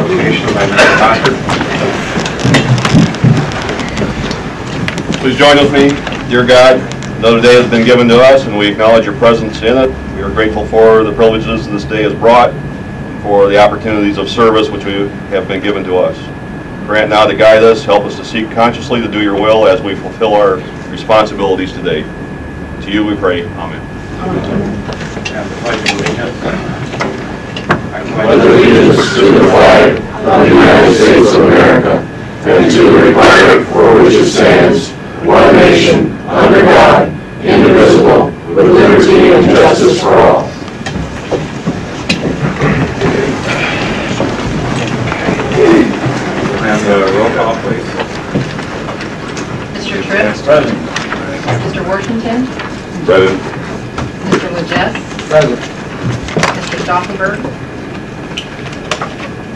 invocation by Mr. Foster. Please join with me. Dear God, another day has been given to us, and we acknowledge your presence in it. We are grateful for the privileges this day has brought, and for the opportunities of service which we have been given to us. Grant now to guide us, help us to seek consciously to do your will as we fulfill our responsibilities today. To you we pray. Amen. And the Pledge of Allegiance. I pledge allegiance to the flag of the United States of America and to the republic for which it stands, one nation, under God, indivisible, with liberty and justice for all. And roll call, please. Mr. Tripp? Yes, Present. Mr. Washington? Present. Mr. Legess? Present. Mr. Stauffenberg?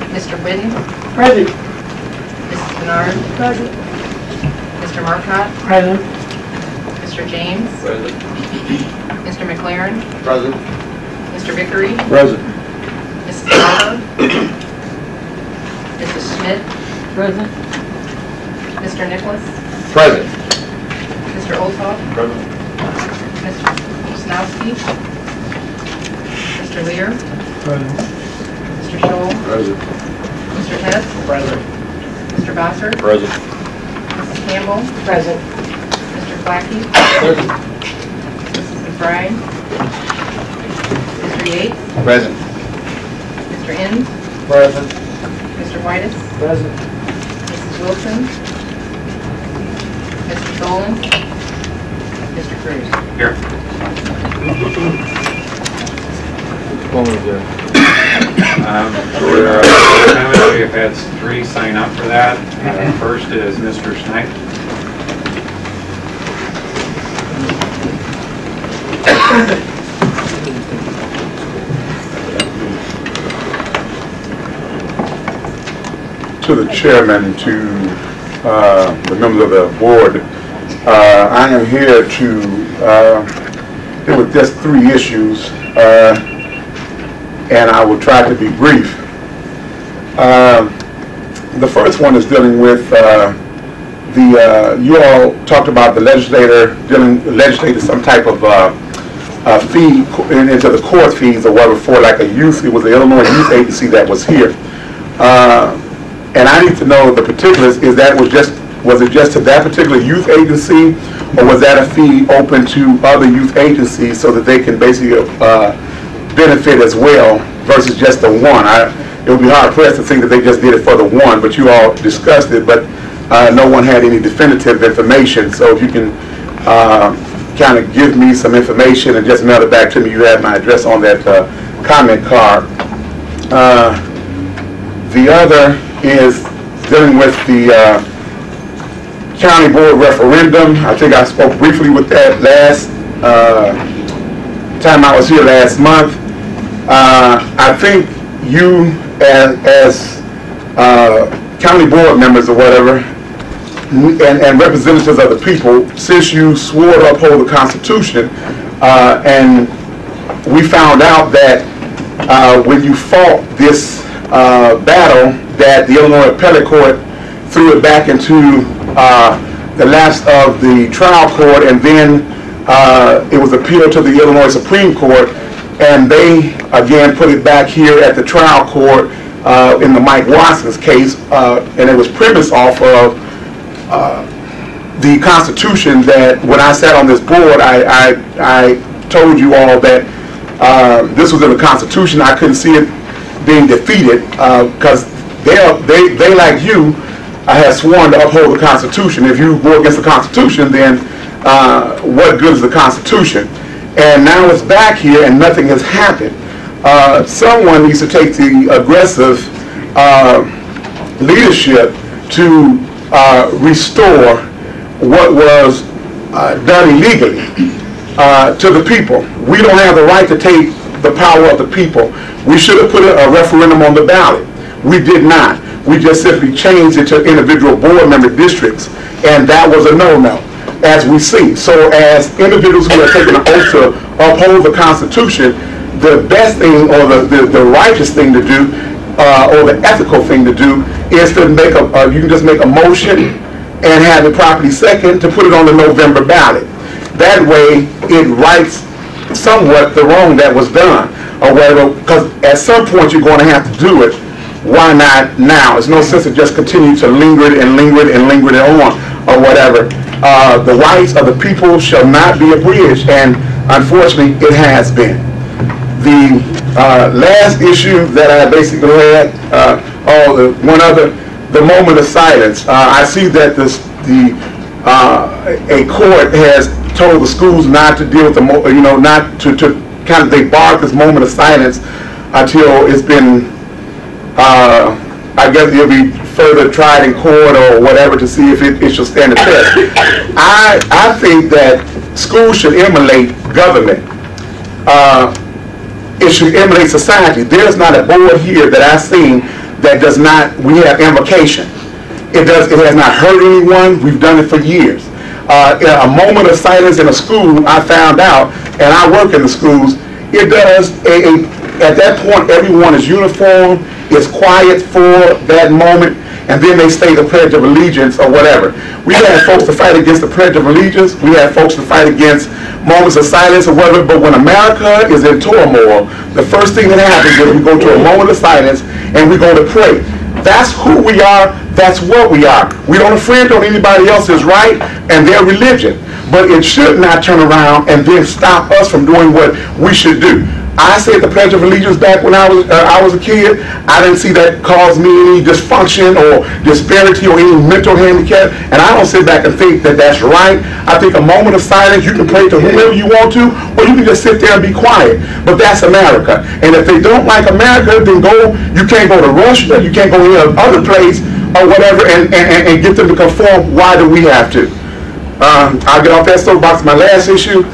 Mr. Whitten? Present. Mrs. Bernard? Present. Mr. Marcotte? Present. Mr. James? Present. Mr. McLaren? Present. Mr. Vickery? Present. Mrs. Barber? Mrs. Schmidt? Present. Mr. Nicholas? Present. Mr. Olthoff? Present. Mr. Snowski? Mr. Lear? Present. Mr. Scholl? Present. Mr. Hess? Present. Mr. Bossert? Present. Mrs. Campbell? Present. Mr. Flackey? Present. Mrs. McBride? Mr. Yates? Present. Mr. Inns? Present. Mr. Whitus? Present. Mrs. Wilson? Mr. Dolan? Mr. Cruz? Here. We have had 3 sign up for that. First is Mr. Snipe. To the chairman and to the members of the board, I am here to deal with just 3 issues, and I will try to be brief. The first one is dealing with you all talked about the legislated some type of fee into the court fees or whatever for like a youth. It was the Illinois Youth Agency that was here. And I need to know the particulars. Was it just to that particular youth agency, or was that a fee open to other youth agencies so that they can basically benefit as well versus just the one? It would be hard pressed to think that they just did it for the one, but you all discussed it, but no one had any definitive information. So if you can kind of give me some information and just mail it back to me. You have my address on that comment card. The other is dealing with the county board referendum. I think I spoke briefly with that last time I was here last month. I think you as county board members or whatever, and representatives of the people, since you swore to uphold the Constitution, and we found out that when you fought this battle, that the Illinois Appellate Court threw it back into the laps of the trial court, and then it was appealed to the Illinois Supreme Court, and they again put it back here at the trial court in the Mike Watson's case, and it was premised off of the Constitution. That when I sat on this board, I told you all that this was in the Constitution. I couldn't see it being defeated because they like you have sworn to uphold the Constitution. If you go against the Constitution, then what good is the Constitution? And now it's back here and nothing has happened. Someone needs to take the aggressive leadership to restore what was done illegally to the people. We don't have the right to take the power of the people. We should have put a referendum on the ballot. We did not. We just simply changed it to individual board member districts, and that was a no-no, as we see. So as individuals who are taking an oath to uphold the Constitution, the best thing or the righteous thing to do or the ethical thing to do is to make you can just make a motion and have it properly second to put it on the November ballot. That way it rights somewhat the wrong that was done or whatever, because at some point you're going to have to do it. Why not now? There's no sense of just continue to linger it and linger it and linger it on or whatever. The rights of the people shall not be abridged, and unfortunately it has been. The last issue that I basically had, the moment of silence. I see that a court has told the schools not to deal with the, not to kind of, they barred this moment of silence until it's been, I guess it'll be further tried in court or whatever to see if it should stand the test. I think that schools should emulate government. It should emulate society. There's not a board here that I've seen that does not, we have invocation. It has not hurt anyone. We've done it for years. A moment of silence in a school, I found out, and I work in the schools, it does, at that point, everyone is uniform, is quiet for that moment, and then they say the Pledge of Allegiance or whatever. We have folks to fight against the Pledge of Allegiance. We have folks to fight against moments of silence or whatever, but when America is in turmoil, the first thing that happens is we go to a moment of silence and we go to pray. That's who we are. That's what we are. We don't infringe on anybody else's right and their religion, but it should not turn around and then stop us from doing what we should do. I said the Pledge of Allegiance back when I was a kid. I didn't see that cause me any dysfunction or disparity or any mental handicap, and I don't sit back and think that that's right. I think a moment of silence, you can pray to whoever you want to, or you can just sit there and be quiet. But that's America. And if they don't like America, then you can't go to Russia, you can't go to any other place or whatever and get them to conform. Why do we have to? I'll get off that soapbox. My last issue.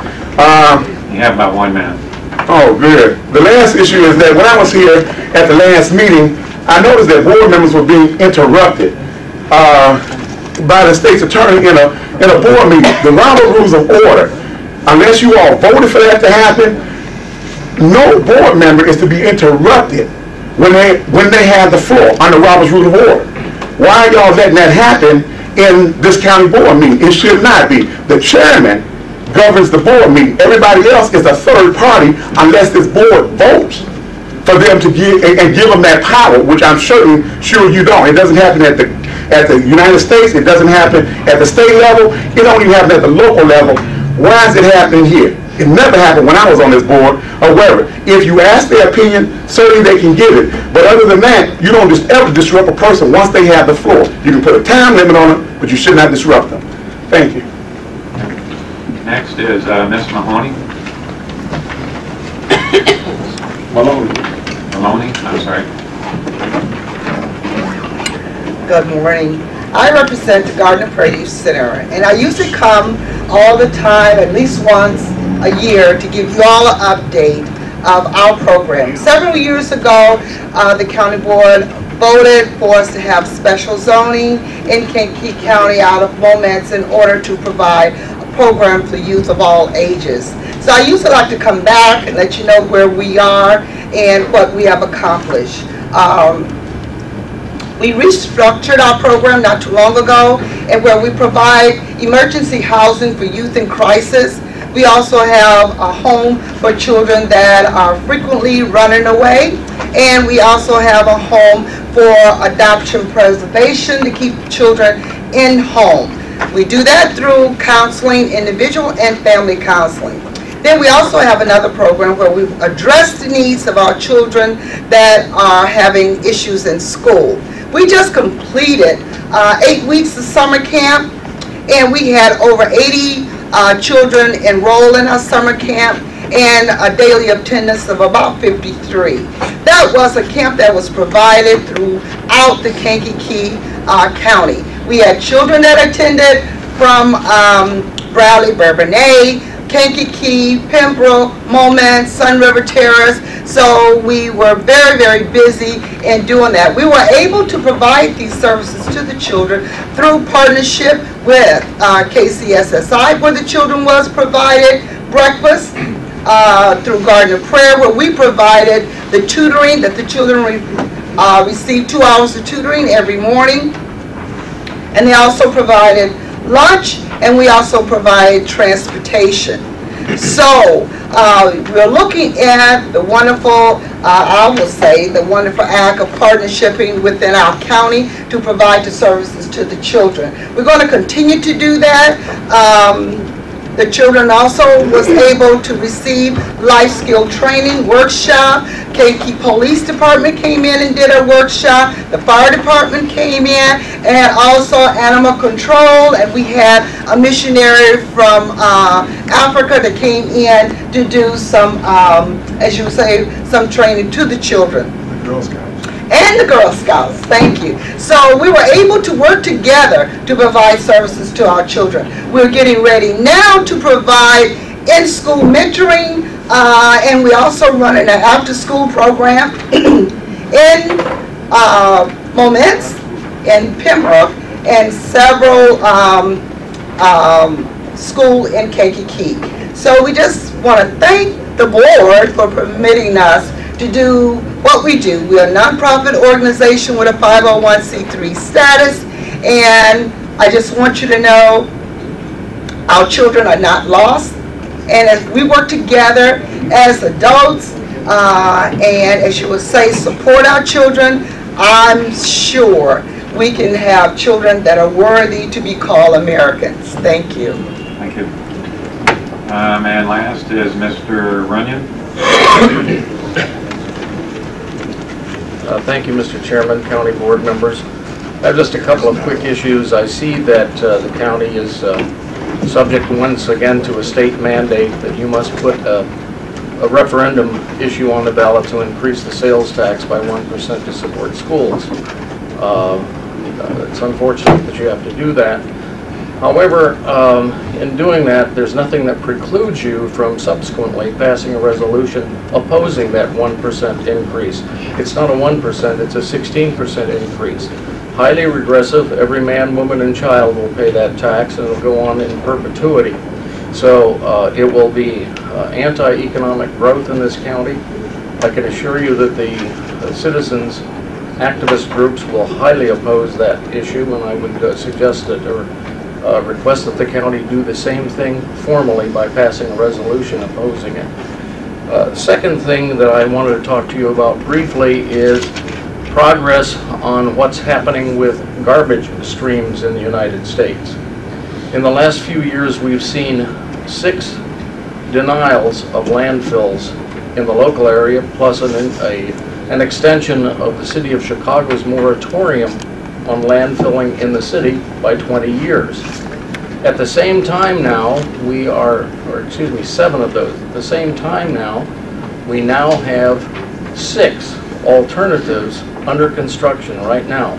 You have about 1 minute. Oh, good. The last issue is that when I was here at the last meeting, I noticed that board members were being interrupted by the state's attorney in a board meeting. The Robert Rules of Order, unless you all voted for that to happen, no board member is to be interrupted when they have the floor under Robert's Rule of Order. Why are y'all letting that happen in this county board meeting? It should not be. The chairman governs the board meeting. Everybody else is a third party unless this board votes for them to give them that power, which I'm sure you don't. It doesn't happen at the United States. It doesn't happen at the state level. It don't even happen at the local level. Why is it happening here? It never happened when I was on this board or wherever. If you ask their opinion, certainly they can give it. But other than that, you don't just ever disrupt a person once they have the floor. You can put a time limit on them, but you should not disrupt them. Thank you. Next is Ms. Mahoney. Maloney, I'm sorry. Good morning. I represent the Garden of Prayer Youth Center, and I usually come all the time, at least once a year, to give you all an update of our program. Several years ago, the county board voted for us to have special zoning in Kankakee County out of moments in order to provide a program for youth of all ages. So I usually like to come back and let you know where we are and what we have accomplished. We restructured our program not too long ago, and where we provide emergency housing for youth in crisis. We also have a home for children that are frequently running away, and we also have a home for adoption preservation to keep children in home. We do that through counseling, individual and family counseling. Then we also have another program where we address the needs of our children that are having issues in school. We just completed 8 weeks of summer camp, and we had over 80 children enroll in our summer camp and a daily attendance of about 53. That was a camp that was provided throughout the Kankakee County. We had children that attended from Bradley, Bourbonnais, Kankakee, Pembroke, Moment, Sun River Terrace. So we were very, very busy in doing that. We were able to provide these services to the children through partnership with KCSSI, where the children was provided breakfast, through Garden of Prayer, where we provided the tutoring that the children received 2 hours of tutoring every morning. And they also provided lunch, and we also provide transportation. So we're looking at the wonderful, I will say, the wonderful act of partnershiping within our county to provide the services to the children. We're going to continue to do that. The children also was able to receive life skill training workshop. Kankakee Police Department came in and did a workshop. The fire department came in, and also animal control. And we had a missionary from Africa that came in to do some, as you say, some training to the children. The Girl Scouts. And the Girl Scouts, thank you. So we were able to work together to provide services to our children. We're getting ready now to provide in-school mentoring, and we also run an after-school program in Moments, in Pembroke, and several schools in Kankakee. So we just want to thank the board for permitting us to do what we do. We're a nonprofit organization with a 501c3 status, and I just want you to know our children are not lost. And as we work together as adults, and as you would say, support our children, I'm sure we can have children that are worthy to be called Americans. Thank you. Thank you. And last is Mr. Runyon. Thank you, Mr. Chairman, county board members. I have just a couple of quick issues. I see that the county is subject once again to a state mandate that you must put a referendum issue on the ballot to increase the sales tax by 1% to support schools. It's unfortunate that you have to do that. However, in doing that, there's nothing that precludes you from subsequently passing a resolution opposing that 1% increase. It's not a 1%, it's a 16% increase. Highly regressive. Every man, woman, and child will pay that tax, and it'll go on in perpetuity. So it will be anti-economic growth in this county. I can assure you that the citizens, activist groups will highly oppose that issue, and I would suggest that, or request that the county do the same thing formally by passing a resolution opposing it. Second thing that I wanted to talk to you about briefly is progress on what's happening with garbage streams in the United States. In the last few years, we've seen 6 denials of landfills in the local area, plus an extension of the city of Chicago's moratorium on landfilling in the city by 20 years. At the same time now, 7 of those. At the same time now, we now have 6 alternatives under construction right now,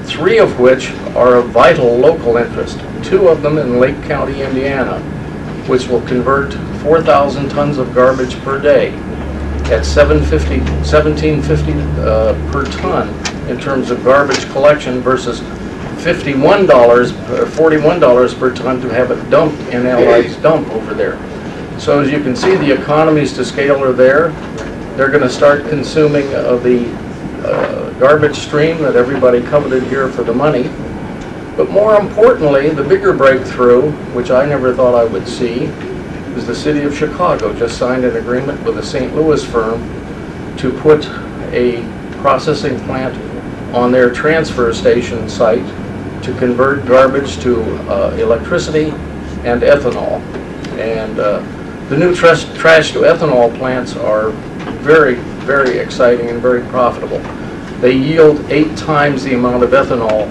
3 of which are of vital local interest. 2 of them in Lake County, Indiana, which will convert 4,000 tons of garbage per day at $17.50 per ton in terms of garbage collection versus $41 per ton to have it dumped in LA's dump over there. So as you can see, the economies to scale are there. They're going to start consuming the garbage stream that everybody coveted here for the money. But more importantly, the bigger breakthrough, which I never thought I would see, is the city of Chicago just signed an agreement with a St. Louis firm to put a processing plant on their transfer station site to convert garbage to electricity and ethanol. And the new trash to ethanol plants are very, very exciting and very profitable. They yield 8 times the amount of ethanol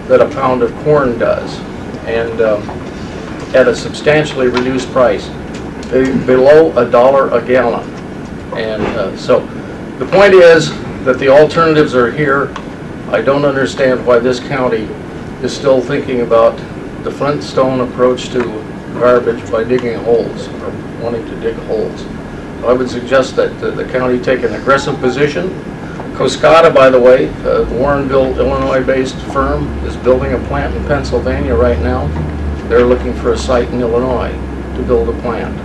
that a pound of corn does, and at a substantially reduced price, below $1 a gallon. And so the point is that the alternatives are here. I don't understand why this county is still thinking about the Flintstone approach to garbage by digging holes, or wanting to dig holes. I would suggest that the county take an aggressive position. Coscata, by the way, the Warrenville, Illinois-based firm, is building a plant in Pennsylvania right now. They're looking for a site in Illinois to build a plant.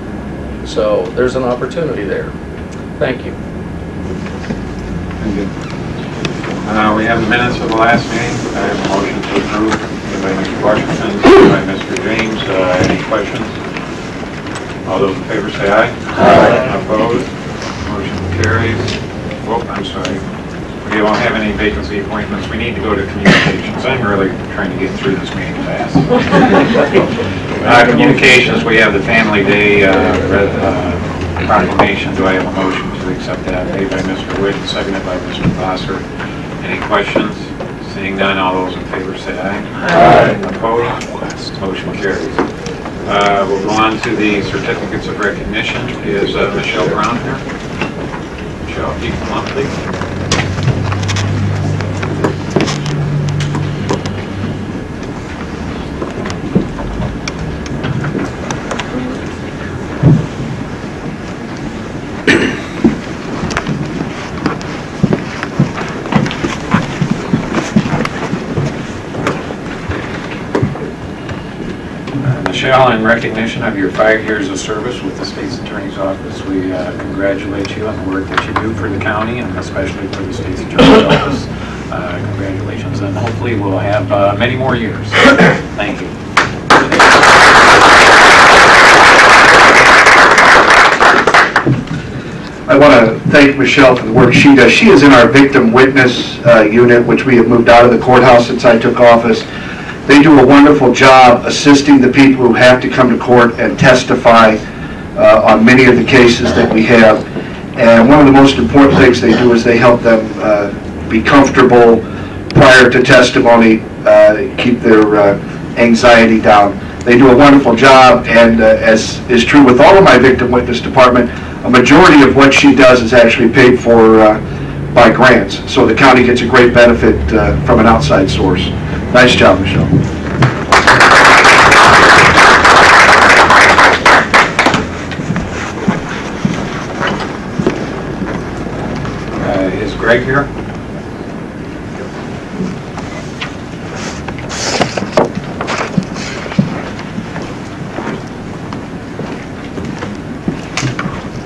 So there's an opportunity there. Thank you. Thank you. We have the minutes of the last meeting. I have a motion to approve by Mr. Washington, seconded by Mr. James. Any questions? All those in favor say aye. Aye. Opposed? Motion carries. Oh, I'm sorry. We don't have any vacancy appointments. We need to go to communications. I'm really trying to get through this meeting fast. Communications, we have the Family Day proclamation. Do I have a motion to accept that? Made by Mr. Witt, seconded by Mr. Foster. Any questions? Seeing none, all those in favor say aye. Aye. Opposed? Motion carries. We'll go on to the certificates of recognition. Is Michelle Brown here? Michelle, if you come up, please. Michelle, in recognition of your 5 years of service with the State's Attorney's Office, we congratulate you on the work that you do for the county and especially for the State's Attorney's Office. Congratulations, and hopefully we'll have many more years. Thank you. I want to thank Michelle for the work she does. She is in our victim witness unit, which we have moved out of the courthouse since I took office. They do a wonderful job assisting the people who have to come to court and testify on many of the cases that we have. And one of the most important things they do is they help them be comfortable prior to testimony, keep their anxiety down. They do a wonderful job, and as is true with all of my victim witness department, a majority of what she does is actually paid for by grants. So the county gets a great benefit from an outside source. Nice job, Michelle. Is Greg here?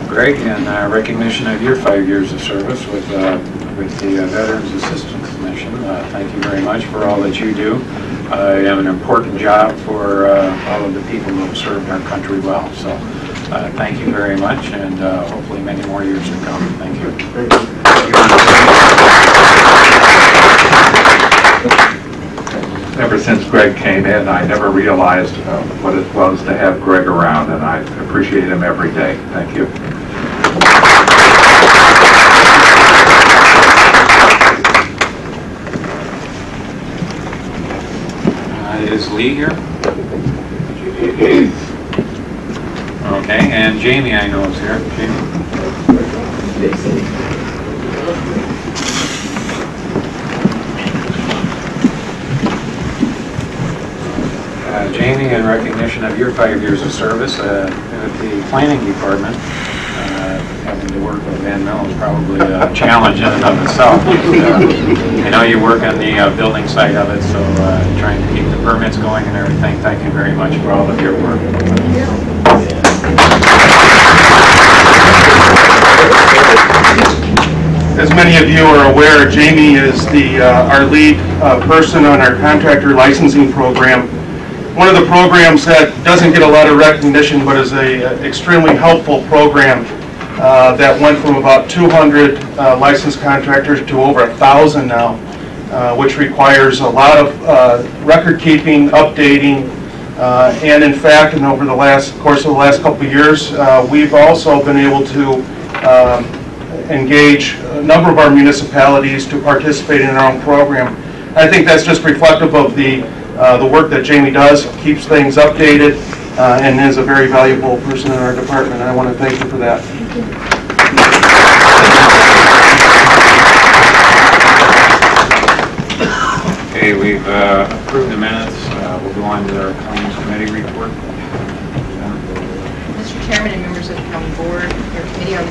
Greg, in recognition of your 5 years of service with the Veterans Assistance Commission, thank you very much for all that you do. You have an important job for all of the people who have served our country well. So thank you very much, and hopefully many more years to come. Thank you. Ever since Greg came in, I never realized what it was to have Greg around, and I appreciate him every day. Thank you. Is Lee here? Okay, and Jamie I know is here. Jamie. Jamie, in recognition of your 5 years of service at the planning department, having to work with Van Mill is probably a challenge in and of itself. I know you work on the building side of it, so trying to keep the permits going and everything. Thank you very much for all of your work. As many of you are aware, Jamie is our lead person on our contractor licensing program. One of the programs that doesn't get a lot of recognition, but is an extremely helpful program that went from about 200 licensed contractors to over 1,000 now, which requires a lot of record keeping, updating, and in fact, and over the course of the last couple of years, we've also been able to engage a number of our municipalities to participate in our own program. I think that's just reflective of the work that Jamie does, keeps things updated, and is a very valuable person in our department. And I want to thank you for that. Okay, we've approved the minutes. We'll go on to our claims committee report. Mr. Chairman and members of the county board, your committee on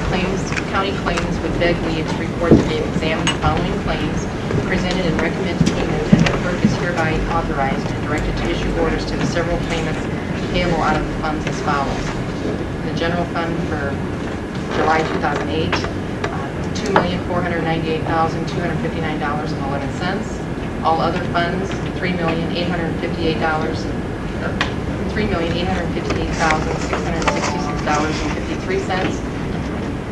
county claims would beg me to report that they've examined the following claims presented and recommended payment, and the clerk is hereby authorized and directed to issue orders to the several payments payable out of the funds as follows. The general fund for July 2008, $2,000,000 $2,498,259.11. All other funds, $3,858,666.53.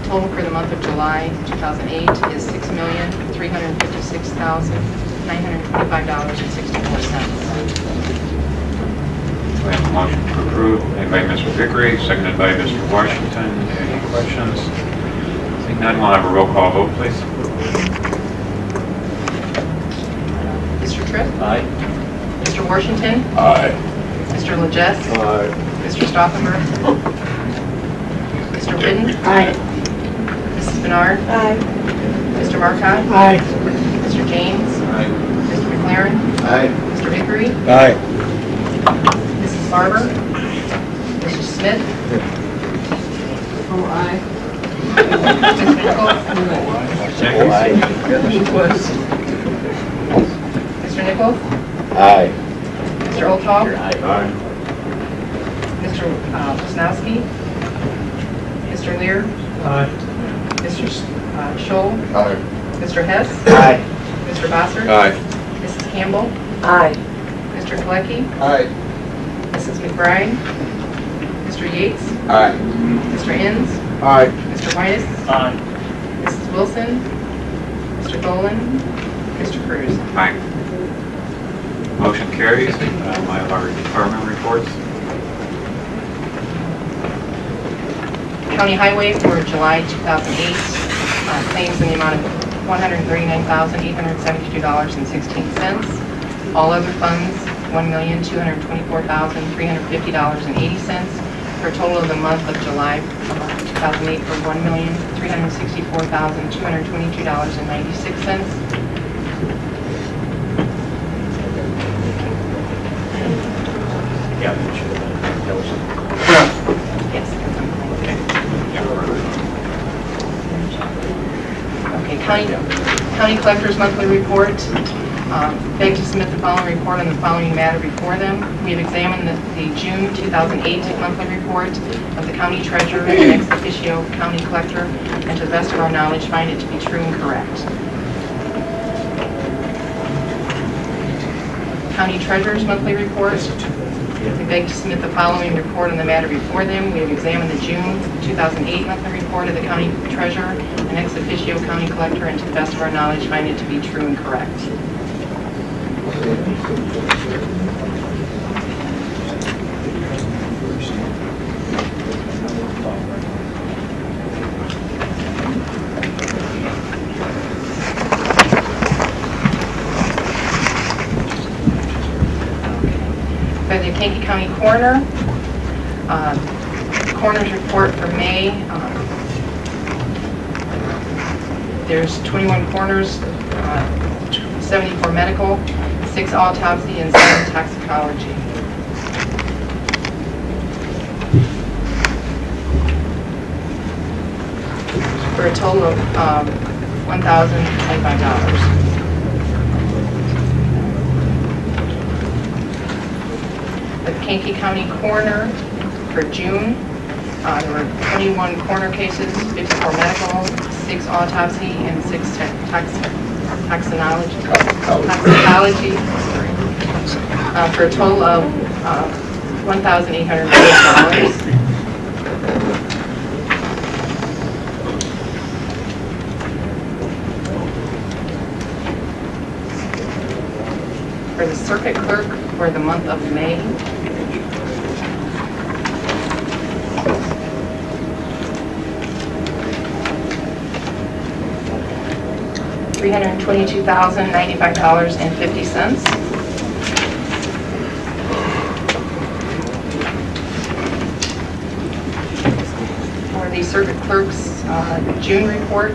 Total for the month of July 2008 is $6,356,925.64. We have a motion to approve, made by Mr. Vickery, seconded by Mr. Washington. Any questions? Seeing none, we'll have a roll call vote, please. Mr. Tripp? Aye. Mr. Washington? Aye. Mr. Legess? Aye. Mr. Stauffenberg? Mr. Whidden? Aye. Mrs. Bernard? Aye. Mr. Marcotte? Aye. Mr. James? Aye. Mr. McLaren? Aye. Mr. Vickery? Aye. Mrs. Barber? Mr. Smith? Oh, aye. Mr. Nichols? Mr. Nichols? Aye. Mr. Olthoff? Aye. Mr. Wisnowski? Mr. Lear? Aye. Mr. Scholl? Aye. Mr. Hess? Aye. Mr. Bossert? Aye. Mrs. Campbell? Aye. Mr. Kalecki? Aye. Mrs. McBride? Mr. Yates? Aye. Mr. Inns? Aye. Mr. Whitus? Aye. Mrs. Wilson? Mr. Dolan? Mr. Cruz? Aye. Motion carries. I have our department reports. County Highway for July 2008, claims in the amount of $139,872.16. All other funds, $1,224,350.80, for a total of the month of July 2008 for $1,364,222.96. Yeah. Yes. Okay, County Collector's Monthly Report. Beg to submit the following report on the following matter before them. We have examined the June 2008 monthly report of the County Treasurer and ex officio County Collector, and to the best of our knowledge find it to be true and correct. County Treasurer's Monthly Report. We beg to submit the following report on the matter before them. We have examined the June 2008 monthly report of the County Treasurer and ex officio County Collector, and to the best of our knowledge find it to be true and correct. For the Kankakee County Coroner, Coroner's report for May, there's 21 coroners, 74 medical, 6 autopsy, and 7 toxicology. For a total of $1,025. The Kankakee County Coroner for June, there were 21 coroner cases, 54 medical, 6 autopsy, and 6 toxicology, for a total of $1,850. For the circuit clerk for the month of May, $322,095.50. For the circuit clerk's June report,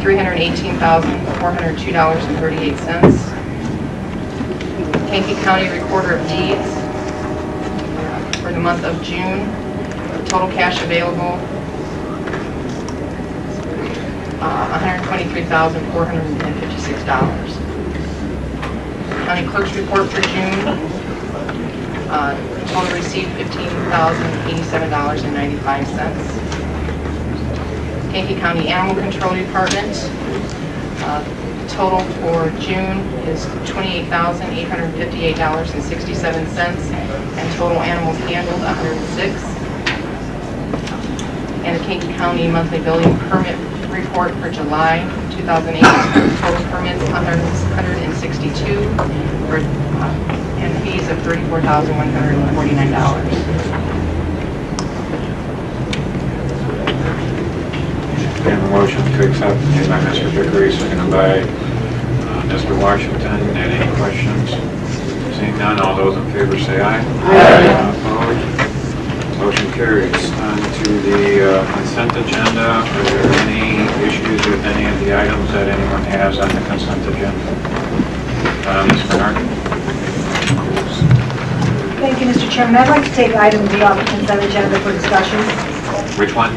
$318,402.38. Kankakee County Recorder of Deeds for the month of June, total cash available, $123,456. County Clerk's report for June, total received $15,087.95. Kankakee County Animal Control Department. Total for June is $28,858.67, and total animals handled 106. And the Kankakee County monthly building permit report for July 2008, total permits 162 and fees of $34,149. We have a motion to accept made by Mr. Vickery, seconded by Mr. Washington. Any questions? Seeing none, all those in favor say aye. Aye. Opposed? Motion carries. On to the consent agenda. Are there any issues with any of the items that anyone has on the consent agenda? Ms. Bernard? Thank you, Mr. Chairman. I'd like to take item D off the consent agenda for discussion. Which one?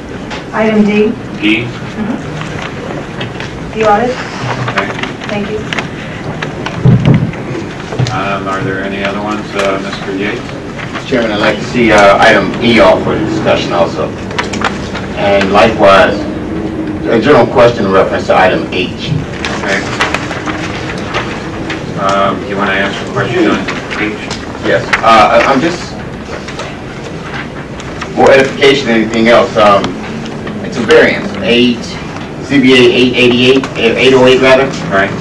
Item D. D? The audit. Okay. Thank you. Are there any other ones? Mr. Yates? Mr. Chairman, I'd like to see item E off for discussion also. And likewise, a general question in reference to item H. Okay. You want to ask a question on H? Yes. I'm just, more edification than anything else. It's a variance. CBA 808 rather. Right.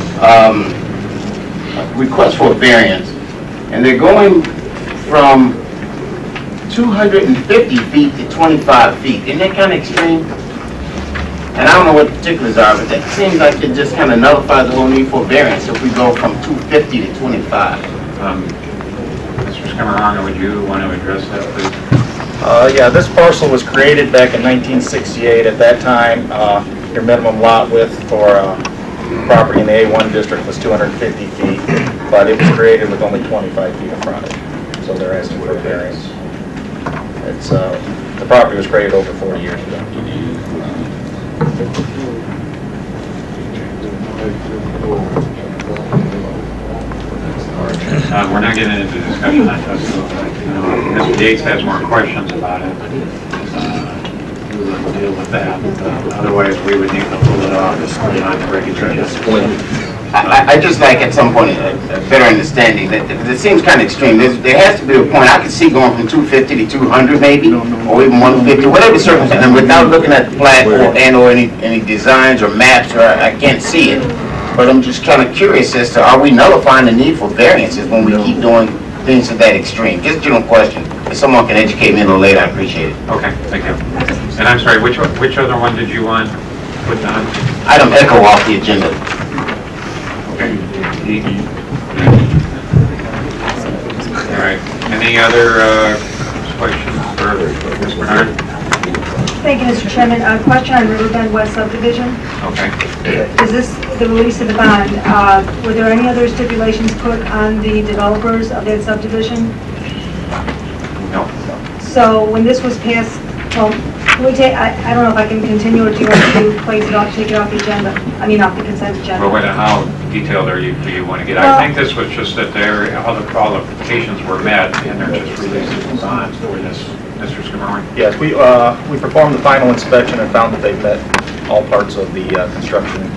Request for a variance, and they're going from 250 feet to 25 feet. Isn't that kind of extreme? And I don't know what the particulars are, but that seems like it just kind of nullifies the whole need for a variance if we go from 250 to 25. Mr. Scamaranga, would you want to address that, please? Yeah, this parcel was created back in 1968. At that time, your minimum lot width for property in the A1 district was 250 feet, but it was created with only 25 feet of frontage. So they're asking for a variance. It's the property was created over 40 years ago. We're not getting into discussion on this. Mr. Yates has more questions about it. We will deal with that. Otherwise, we would need to pull it off on the regular agenda. I just like at some point a better understanding that it seems kind of extreme. There has to be a point I could see going from 250 to 200 maybe, or even 150, whatever circumstance. And without looking at the plat or any designs or maps, or I can't see it. But I'm just kind of curious as to, are we nullifying the need for variances when we keep doing things to that extreme? Just a general question. If someone can educate me a little later, I appreciate it. Okay, thank you. And I'm sorry, which other one did you want put on? Item echo off the agenda. Okay. All right. Any other questions for Ms. Bernard? Thank you, Mr. Chairman. A question on Riverbend West subdivision. Okay. Is this the release of the bond? Were there any other stipulations put on the developers of that subdivision? No. So when this was passed, well, can we take, I don't know if I can continue, or do you want to place it off, take it off the agenda? I mean, off the consent agenda. Well, how detailed do you want to get? I think this was just that all the qualifications were met, and they're just releasing the bond for this. Mr. Scamaranga? Yes, we performed the final inspection and found that they've met all parts of the construction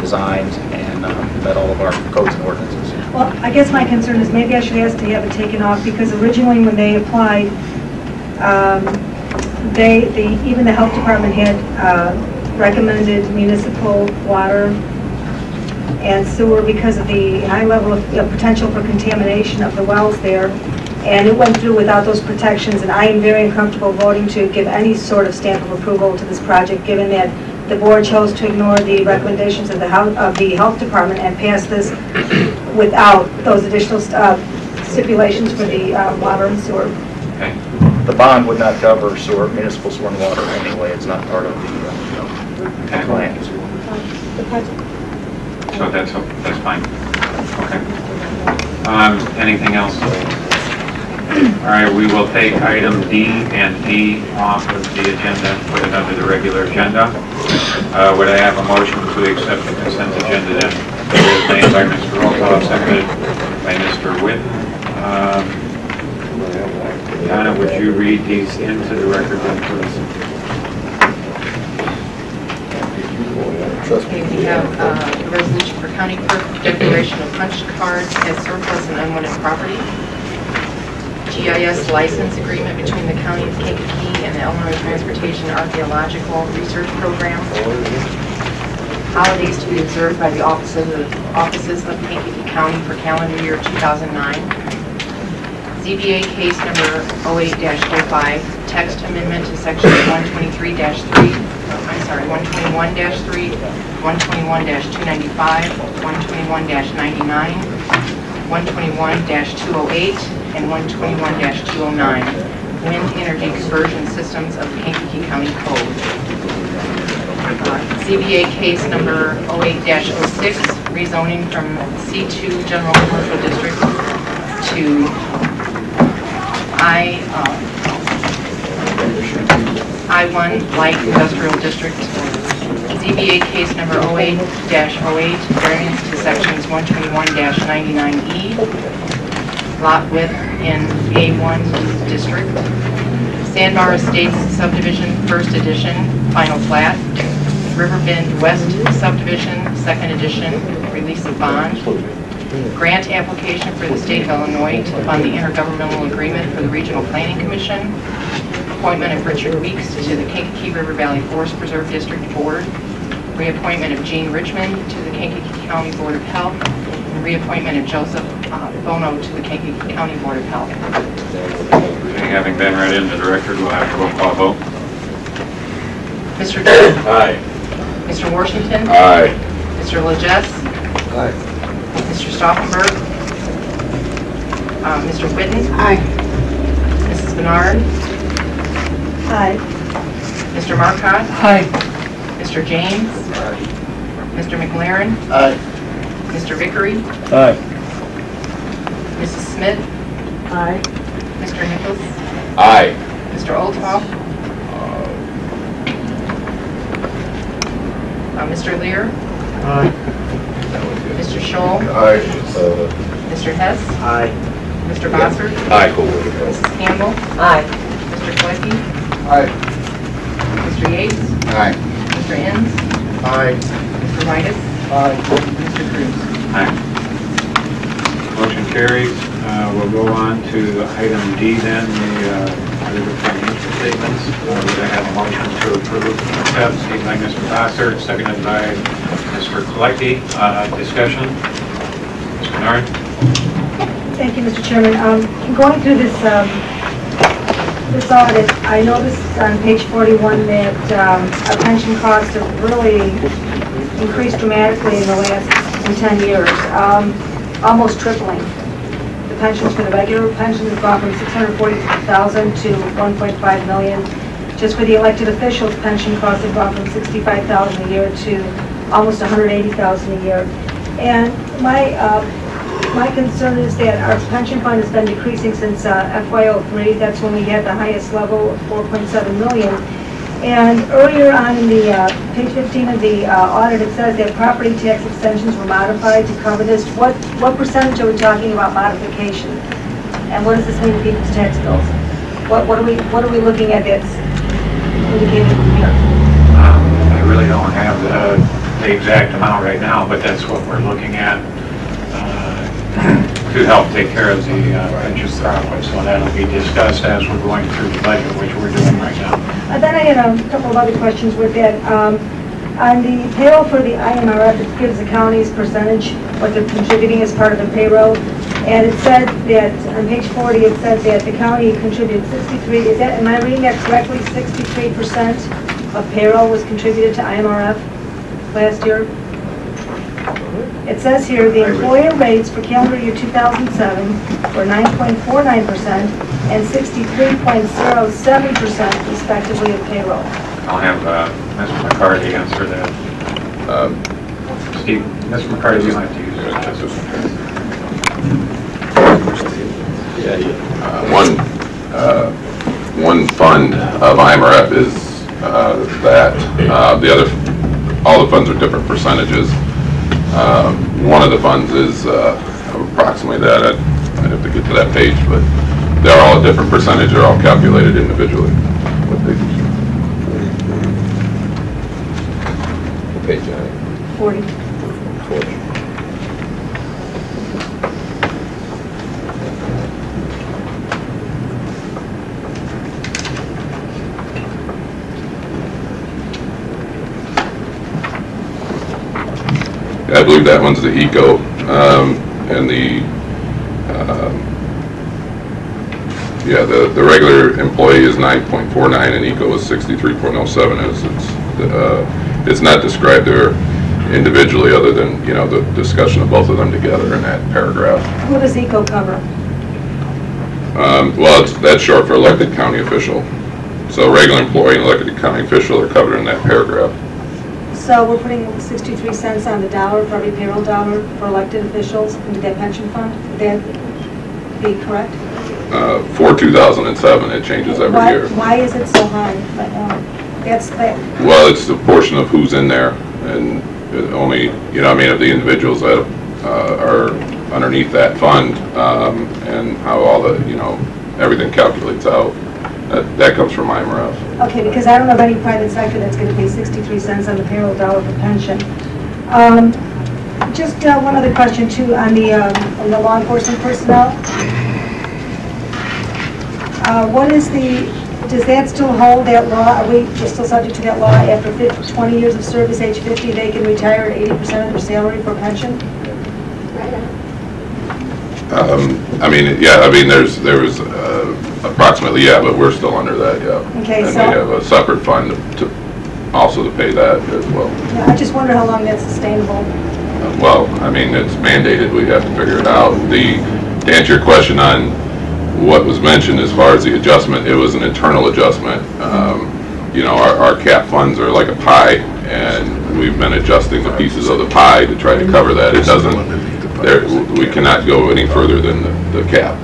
designs and met all of our codes and ordinances. Well, I guess my concern is maybe I should ask to have it taken off, because originally when they applied, even the health department had recommended municipal water and sewer because of the high level of potential for contamination of the wells there. And it went through without those protections, and I am very uncomfortable voting to give any sort of stamp of approval to this project, given that the board chose to ignore the recommendations of the health department and pass this without those additional stipulations for the water and sewer. Okay. The bond would not cover sewer, municipal sewer and water anyway. It's not part of the plan. So that's fine. Okay. Anything else? All right, we will take item D and E off of the agenda and put it under the regular agenda. Would I have a motion to accept the consent agenda then? It is made by Mr. Rokoff, seconded by Mr. Whitten. Donna, would you read these into the record then, please? Okay, we have a resolution for county clerk declaration of punched cards as surplus and unwanted property. GIS license agreement between the County of Kankakee and the Illinois Transportation Archaeological Research Program. Holidays to be observed by the offices of Kankakee County for calendar year 2009. ZBA case number 08-05, text amendment to section 121-3, 121-295, 121-99, 121-208, and 121-209, wind energy conversion systems of the Kankakee County Code. ZBA case number 08-06, rezoning from C2 General Commercial District to I1 Light Industrial District. ZBA case number 08-08, variance to sections 121-99E, lot width in A1 district. Sandbar Estates subdivision, first edition, final plat. Riverbend West subdivision, second edition, release of bond. Grant application for the state of Illinois to fund the intergovernmental agreement for the Regional Planning Commission. Appointment of Richard Weeks to the Kankakee River Valley Forest Preserve District Board. Reappointment of Gene Richmond to the Kankakee County Board of Health. And reappointment of Joseph Bono to the Kankakee County Board of Health. Everything having been read into the record, we'll have a roll call vote. Mr. Jones? Aye. Mr. Washington? Aye. Mr. Legesse? Aye. Mr. Stauffenberg? Mr. Whitten? Aye. Mrs. Bernard? Aye. Mr. Marcotte? Aye. Mr. James? Mr. McLaren? Aye. Mr. Vickery? Aye. Mrs. Smith? Aye. Mr. Nichols? Aye. Mr. Olthoff? Mr. Lear? Aye. Mr. Scholl? Aye. Mr. Hess? Aye. Mr. Bossert? Aye. Mrs. Campbell? Aye. Mr. Colecki? Aye. Mr. Yates? Aye. Mr. Enns? Aye. Mr. Whitus? Aye. Mr. Cruz? Aye. Motion carries. We'll go on to item D then, the financial statements. We're going to have a motion to approve, accept, made by Mr. Bossert, seconded by Mr. Colecki. Discussion? Mr. Bernard? Thank you, Mr. Chairman. Going through this this audit, I noticed on page 41 that our pension costs have really increased dramatically in the last 10 years, almost tripling. The pensions for the regular pension have gone from $640,000 to $1.5 million. Just for the elected officials, pension costs have gone from $65,000 a year to almost $180,000 a year. And my concern is that our pension fund has been decreasing since FY03. That's when we had the highest level of $4.7 million. And earlier on in the page 15 of the audit, it says that property tax extensions were modified to cover this. What percentage are we talking about modification? And what does this mean to people's tax bills? What are we looking at that's indicated here? I really don't have the exact amount right now, but that's what we're looking at to help take care of the pension problem. So that'll be discussed as we're going through the budget, which we're doing right now. Then I had a couple of other questions with that. On the payroll for the IMRF, it gives the county's percentage, what they're contributing as part of the payroll. And it said that, on page 40, it said that the county contributed 63, am I reading that correctly? 63% of payroll was contributed to IMRF last year? It says here, the employer rates for calendar year 2007 were 9.49% and 63.07% respectively of payroll. I'll have Mr. McCarty answer that. Steve, Mr. McCarty, you have to use One fund of IMRF is that. The other, all the funds are different percentages. One of the funds is approximately that. I'd have to get to that page, but they're all a different percentage. They're all calculated individually. What page? 40. I believe that one's the ECO, and the yeah, the regular employee is 9.49 and ECO is 63.07. It's not described there individually, other than, you know, the discussion of both of them together in that paragraph. What does ECO cover? Well, that's short for elected county official. So regular employee and elected county official are covered in that paragraph. So we're putting 63 cents on the dollar for every payroll dollar for elected officials into that pension fund? Would that be correct? For 2007, it changes every year. Why is it so high right now? That's that. Well, it's the portion of who's in there, and it only, you know, I mean, of the individuals that are underneath that fund, and how all the, you know, everything calculates out. That comes from IMRF. Okay, because I don't know of any private sector that's going to pay 63 cents on the payroll dollar for pension. Just one other question too on the law enforcement personnel. What is does that still hold that law? Are we still subject to that law? After 20 years of service, age 50, they can retire at 80% of their salary for pension? I mean, yeah, I mean, there was approximately, yeah, but we're still under that, yeah. Okay, and so we have a separate fund to pay that as well. Yeah, I just wonder how long that's sustainable. Well, I mean, it's mandated. We have to figure it out. To answer your question on what was mentioned as far as the adjustment, it was an internal adjustment. You know, our cap funds are like a pie, and we've been adjusting the pieces of the pie to try to cover that. It doesn't, we cannot go any further than the cap.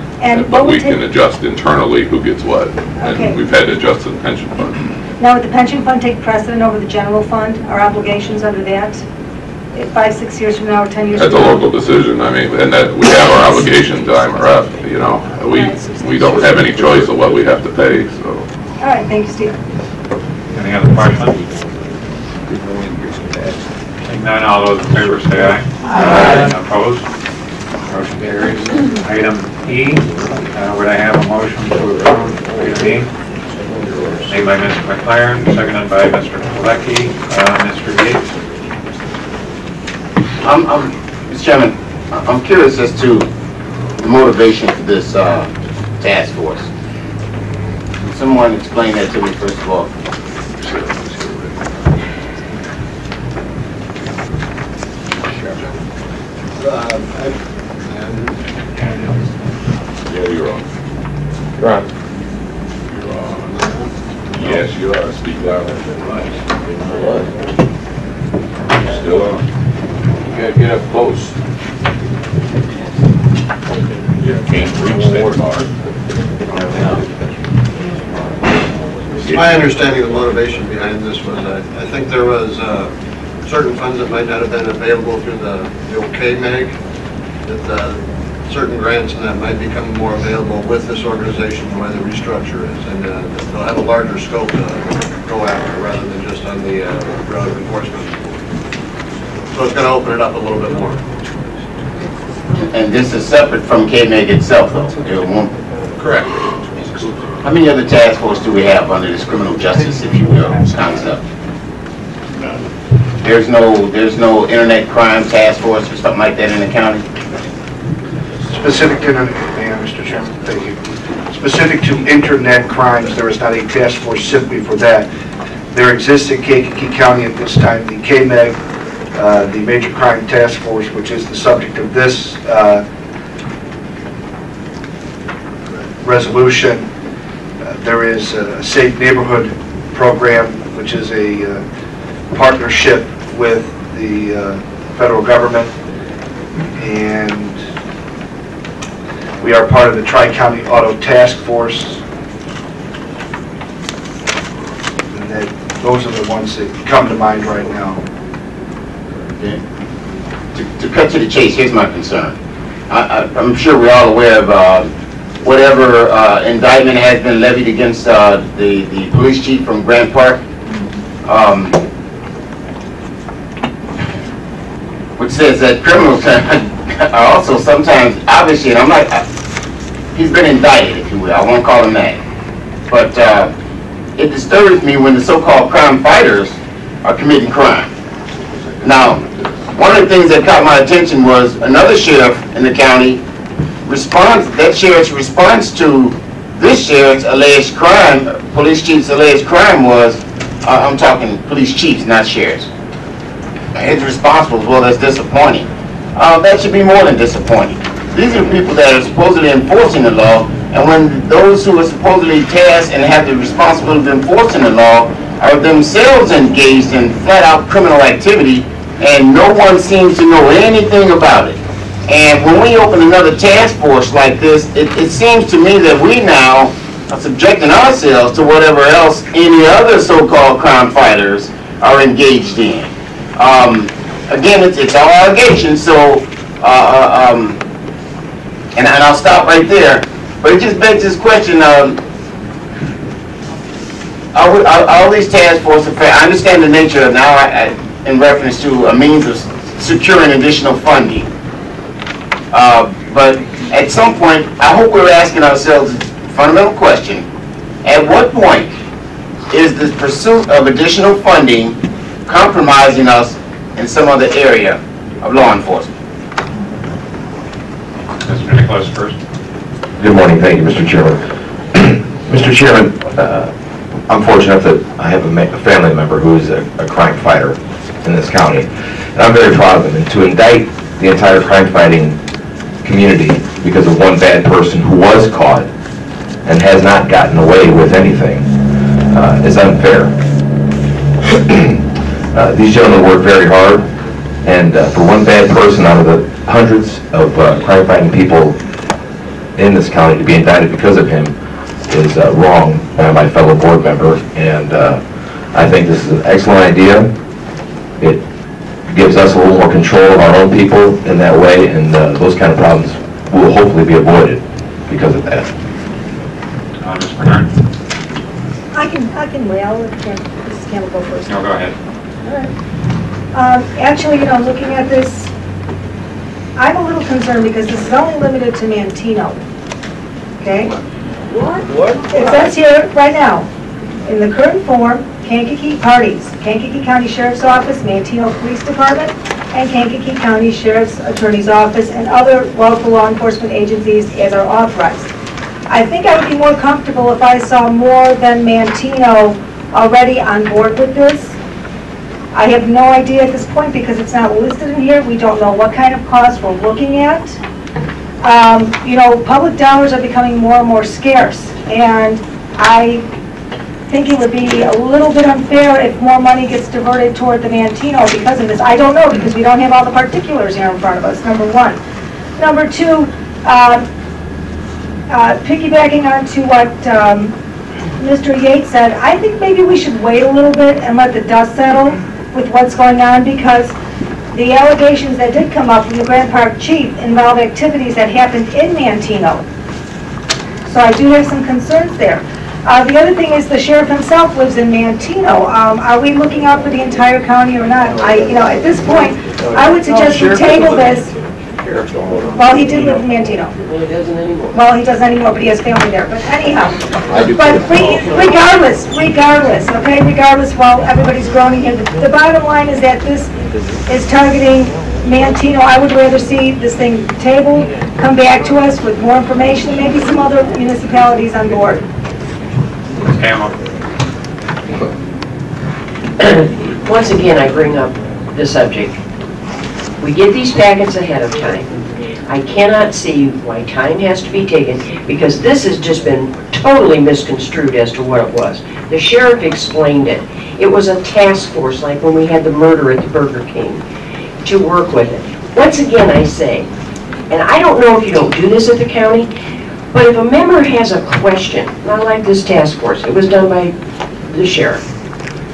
But we can adjust internally who gets what. Okay. And we've had to adjust the pension fund. Now, would the pension fund take precedent over the general fund? Our obligations under that? 5, 6 years from now, or 10 years from That's now? a local decision. I mean, and that we have our obligation to IMRF. You know, we don't have any choice of what we have to pay. So. All right, thank you, Steve. Any other questions? Seeing none, all those in favor say aye. Aye. Opposed? Motion carries. Item E, would I have a motion to approve item E? Made by Mr. McLaren, seconded by Mr. Kalecki. Mr. Gates? Mr. Chairman, I'm curious as to the motivation for this task force. Can someone explain that to me, first of all? Yeah, you're on. You're on. You're on. Yes, you are. Speak louder. Still on. You gotta get up close. You can't reach that far. My understanding of the motivation behind this was I think there was certain funds that might not have been available through the old KMAG, that certain grants and that might become more available with this organization the way the restructure is, and they'll have a larger scope to go after rather than just on the road enforcement. So it's going to open it up a little bit more. And this is separate from KMAG itself, though? It won't... Correct. How many other task force do we have under this criminal justice, if you will, concept? There's no internet crime task force or something like that in the county? Specific to, Mr. Chairman, thank you. Specific to internet crimes, there is not a task force simply for that. There exists in Kankakee County at this time the KMAG, the Major Crime Task Force, which is the subject of this resolution. There is a Safe Neighborhood program, which is a partnership with the federal government, and we are part of the Tri-County Auto Task Force. And those are the ones that come to mind right now. Okay. To cut to the chase, here's my concern. I'm sure we're all aware of whatever indictment has been levied against the police chief from Grant Park. says that criminals are also sometimes, obviously, and I'm like, he's been indicted, if you will. I won't call him that. But it disturbs me when the so-called crime fighters are committing crime. Now, one of the things that caught my attention was another sheriff in the county that sheriff's response to this sheriff's alleged crime, police chief's alleged crime was, I'm talking police chiefs, not sheriffs. His response was, well, that's disappointing. That should be more than disappointing. These are people that are supposedly enforcing the law, and when those who are supposedly tasked and have the responsibility of enforcing the law are themselves engaged in flat-out criminal activity, and no one seems to know anything about it. And when we open another task force like this, it seems to me that we now are subjecting ourselves to whatever else any other so-called crime fighters are engaged in. Again, it's all allegations, so, and I'll stop right there. But it just begs this question, all these task forces, I understand the nature of now, in reference to a means of securing additional funding. But at some point, I hope we're asking ourselves a fundamental question. At what point is the pursuit of additional funding compromising us in some other area of law enforcement? Mr. Nicholas first. Good morning. Thank you, Mr. Chairman. Mr. Chairman, I'm fortunate that I have a family member who is a crime fighter in this county, and I'm very proud of him. And to indict the entire crime-fighting community because of one bad person who was caught and has not gotten away with anything is unfair. These gentlemen work very hard, and for one bad person out of the hundreds of crime-fighting people in this county to be indicted because of him is wrong by my fellow board member, and I think this is an excellent idea. It gives us a little more control of our own people in that way, and those kind of problems will hopefully be avoided because of that. Ms. Bernard? I can wait. I'll let Mrs. Campbell go first. No, go ahead. All right. Actually, looking at this, I'm a little concerned because this is only limited to Manteno. Okay? What? It says here right now, in the current form, Kankakee County Sheriff's Office, Manteno Police Department, and Kankakee County Sheriff's Attorney's Office, and other local law enforcement agencies as are authorized. I think I would be more comfortable if I saw more than Manteno already on board with this. I have no idea at this point because it's not listed in here. We don't know what kind of costs we're looking at. Public dollars are becoming more and more scarce, and I think it would be a little bit unfair if more money gets diverted toward the Manteno because of this. I don't know because we don't have all the particulars here in front of us, number one. Number two, piggybacking on to what Mr. Yates said, I think maybe we should wait a little bit and let the dust settle with what's going on because the allegations that did come up from the Grant Park chief involve activities that happened in Manteno. So I do have some concerns there. The other thing is the sheriff himself lives in Manteno. Are we looking out for the entire county or not? At this point, I would suggest we table this. Well, he did live in Manteno. Well, he doesn't anymore. Well, he doesn't anymore, but he has family there. But anyhow, but regardless, okay, regardless, while everybody's groaning here, the bottom line is that this is targeting Manteno. I would rather see this thing tabled, come back to us with more information, and maybe some other municipalities on board. Once again, I bring up the subject. We get these packets ahead of time. I cannot see why time has to be taken because this has just been totally misconstrued as to what it was. The sheriff explained it. It was a task force like when we had the murder at the Burger King to work with it. Once again, I say, and I don't know if you don't do this at the county, but if a member has a question, not like this task force, it was done by the sheriff.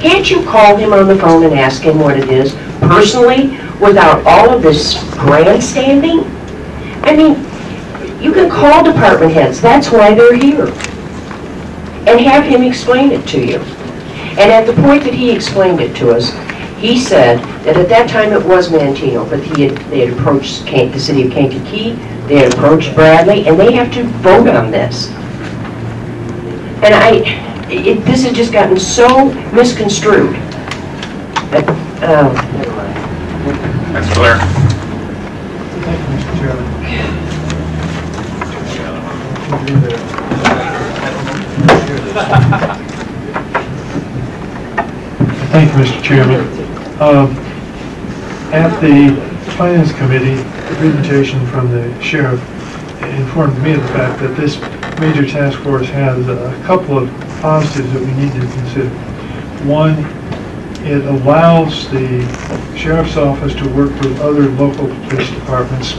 Can't you call him on the phone and ask him what it is, personally, without all of this grandstanding? I mean, you can call department heads, that's why they're here, and have him explain it to you. And at the point that he explained it to us, He said that at that time it was Mantino, but they had approached the city of Kankakee, they had approached Bradley, and they have to vote on this. And this has just gotten so misconstrued. Ms. Blair. Thank you, Mr. Chairman. Thank you, Mr. Chairman. At the Finance Committee, the presentation from the sheriff informed me of the fact that this major task force has a couple of positives that we need to consider. One, it allows the sheriff's office to work with other local police departments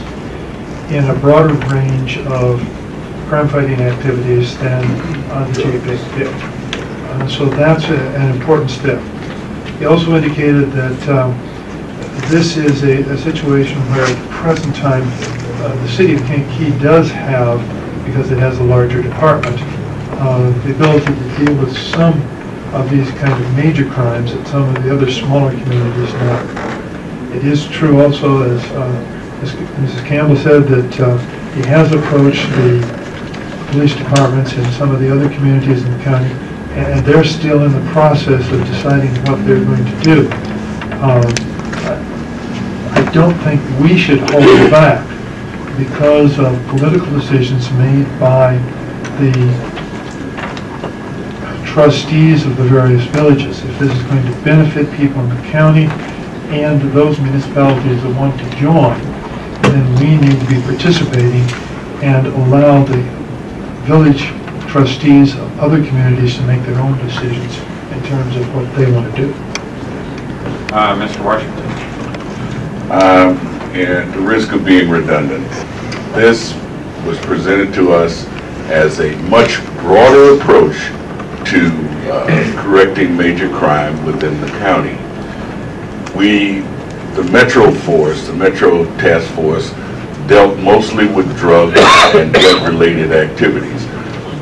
in a broader range of crime-fighting activities than the JPEG did. So that's an important step. He also indicated that this is a situation where at the present time the city of Kankakee does have, because it has a larger department, the ability to deal with some of these kind of major crimes that some of the other smaller communities don't. It is true also, as Mrs. Campbell said, that he has approached the police departments in some of the other communities in the county, and they're still in the process of deciding what they're going to do. I don't think we should hold it back because of political decisions made by the trustees of the various villages. If this is going to benefit people in the county and those municipalities that want to join, then we need to be participating and allow the village trustees of other communities to make their own decisions in terms of what they want to do. Mr. Washington. And the risk of being redundant, this was presented to us as a much broader approach to correcting major crime within the county. The Metro Force, the Metro Task Force, dealt mostly with drug and drug-related activities.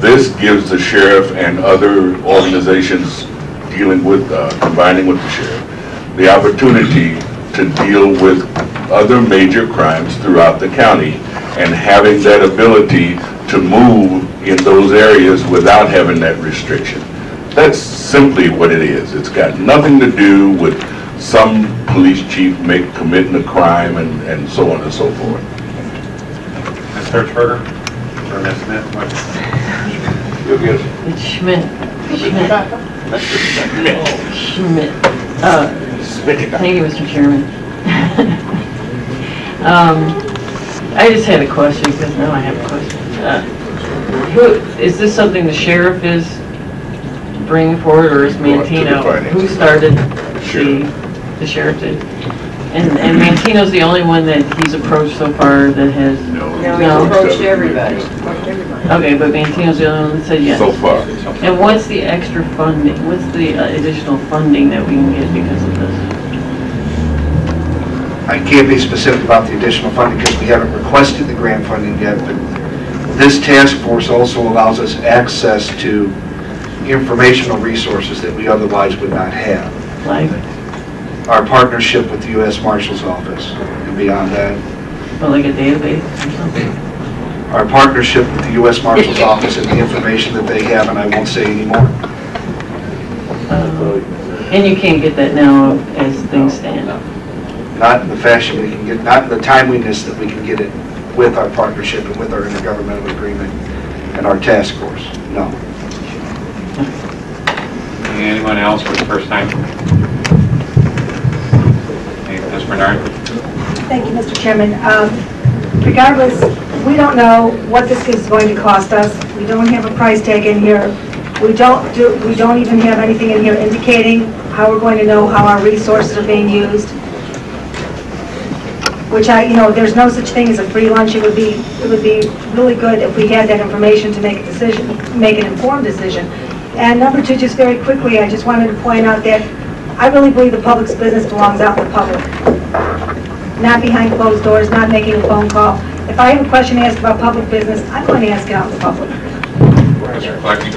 This gives the sheriff and other organizations dealing with, combining with the sheriff, the opportunity to deal with other major crimes throughout the county and having that ability to move in those areas without having that restriction. That's simply what it is. It's got nothing to do with some police chief committing a crime and so on and so forth. Ms. Hertzberger or Ms. Smith? It's Schmidt. Thank you, Mr. Chairman. I just had a question because now I have a question. Is this something the sheriff is bringing forward, or is Mantino? Who started the sheriff did? And Mantino's the only one that he's approached so far that has... No, he's approached everybody. Okay, but Mantino's the only one that said yes. So far. And what's the extra funding? What's the additional funding that we can get because of this? I can't be specific about the additional funding because we haven't requested the grant funding yet, but this task force also allows us access to informational resources that we otherwise would not have. Like? Our partnership with the U.S. Marshal's Office, and beyond that. Well, like a database or something? Our partnership with the U.S. Marshal's Office and the information that they have, and I won't say any more. And you can't get that now as things stand? Not in the fashion we can get, not in the timeliness that we can get it with our partnership and with our intergovernmental agreement and our task force, no. Anyone else for the first time? Ms. Bernard? Thank you, Mr. Chairman. Regardless, we don't know what this is going to cost us. We don't have a price tag in here. We don't even have anything in here indicating how we're going to know how our resources are being used. Which there's no such thing as a free lunch. It would be really good if we had that information to make a decision, make an informed decision. And number two, just very quickly, I just wanted to point out that I really believe the public's business belongs out in the public. Not behind closed doors, not making a phone call. If I have a question to ask about public business, I'm going to ask it out in the public. Mr. Flecky?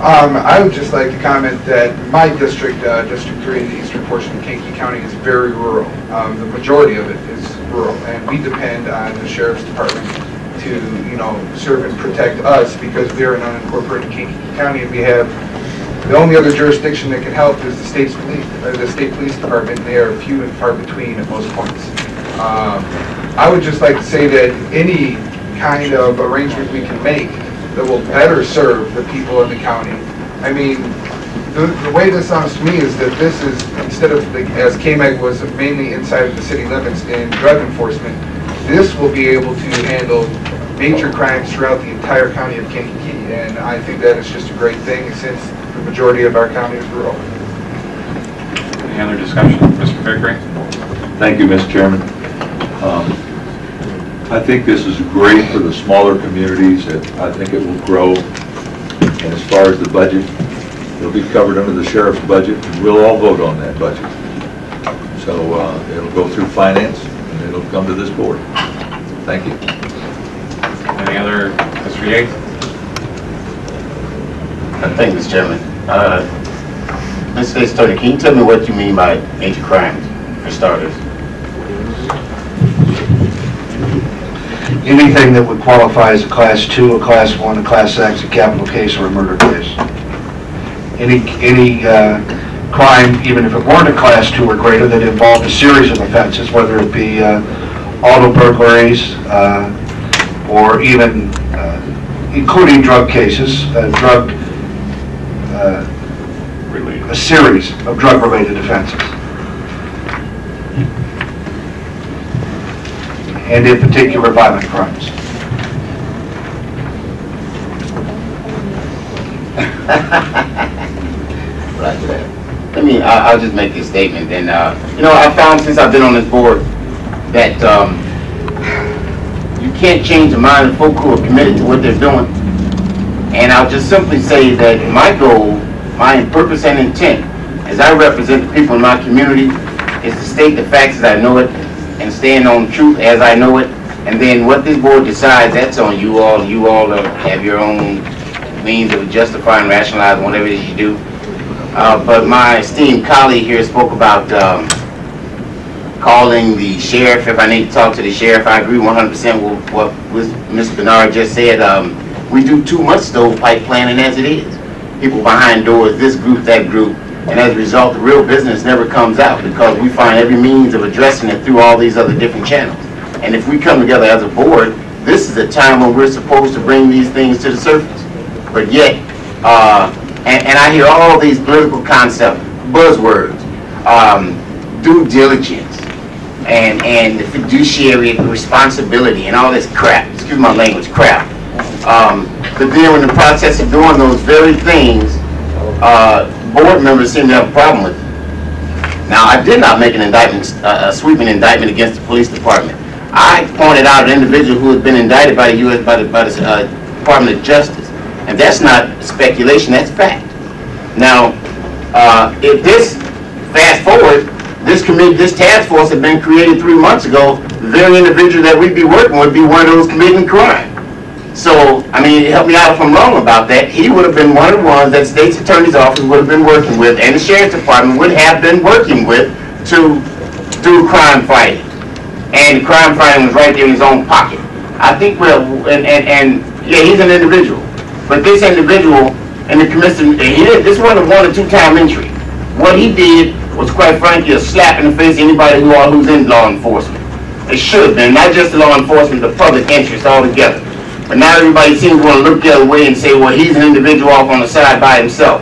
I would just like to comment that my district, District 3 in the eastern portion of Kankakee County, is very rural. The majority of it is rural, and we depend on the Sheriff's Department to, serve and protect us because we are an unincorporated Kankakee County, and we have the only other jurisdiction that can help is the state police department, and they are few and far between at most points. I would just like to say that any kind of arrangement we can make that will better serve the people in the county. I mean, the way this sounds to me is that this is, instead of, as KMEG was mainly inside of the city limits in drug enforcement, this will be able to handle major crimes throughout the entire county of Kankakee, and I think that is just a great thing since the majority of our county is rural. Any other discussion? Mr. Vickery? Thank you, Mr. Chairman. I think this is great for the smaller communities. I think it will grow. And as far as the budget, it'll be covered under the sheriff's budget, and we'll all vote on that budget. So it'll go through finance, and it'll come to this board. Thank you. Any other, Mr. Yates? Thank you, Mr. Chairman. Mr. State's Attorney, can you tell me what you mean by major crimes, for starters? Anything that would qualify as a Class 2, a Class 1, a Class X, a capital case, or a murder case. Any crime, even if it weren't a Class 2 or greater, that involved a series of offenses, whether it be auto burglaries, or even including drug cases, a series of drug-related offenses. And in particular, violent crimes. Right there. I'll just make this statement. And, I found since I've been on this board that you can't change the mind of folk who are committed to what they're doing. And I'll just simply say that my goal, my purpose and intent, as I represent the people in my community, is to state the facts as I know it, and stand on the truth as I know it, and then what this board decides, that's on you all. You all have your own means of justifying, rationalizing whatever it is you do. But my esteemed colleague here spoke about calling the sheriff. If I need to talk to the sheriff, I agree 100% with what Mr. Bernard just said. We do too much stovepipe planning as it is. People behind doors, this group, that group. And as a result, the real business never comes out because we find every means of addressing it through all these other different channels. And if we come together as a board, this is a time when we're supposed to bring these things to the surface. But yet, and I hear all these political concepts, buzzwords, due diligence, and the fiduciary responsibility, and all this crap, excuse my language, crap. But then when the process of doing those very things, board members seem to have a problem with it. Now, I did not make an indictment, a sweeping indictment against the police department. I pointed out an individual who had been indicted by the U.S. by the Department of Justice, and that's not speculation; that's fact. Now, if this fast forward, this committee, this task force had been created 3 months ago, the very individual that we'd be working with would be one of those committing crime. So, I mean, help me out if I'm wrong about that. He would have been one of the ones that the state's attorney's office would have been working with, and the sheriff's department would have been working with to do crime fighting. And the crime fighting was right there in his own pocket. I think we're, and yeah, he's an individual. But this individual, and the commission, this wasn't a 1 or 2 time entry. What he did was, quite frankly, a slap in the face to anybody who's in law enforcement. It should have been, not just the law enforcement, the public interest altogether. But now everybody seems to want to look the other way and say, well, he's an individual off on the side by himself.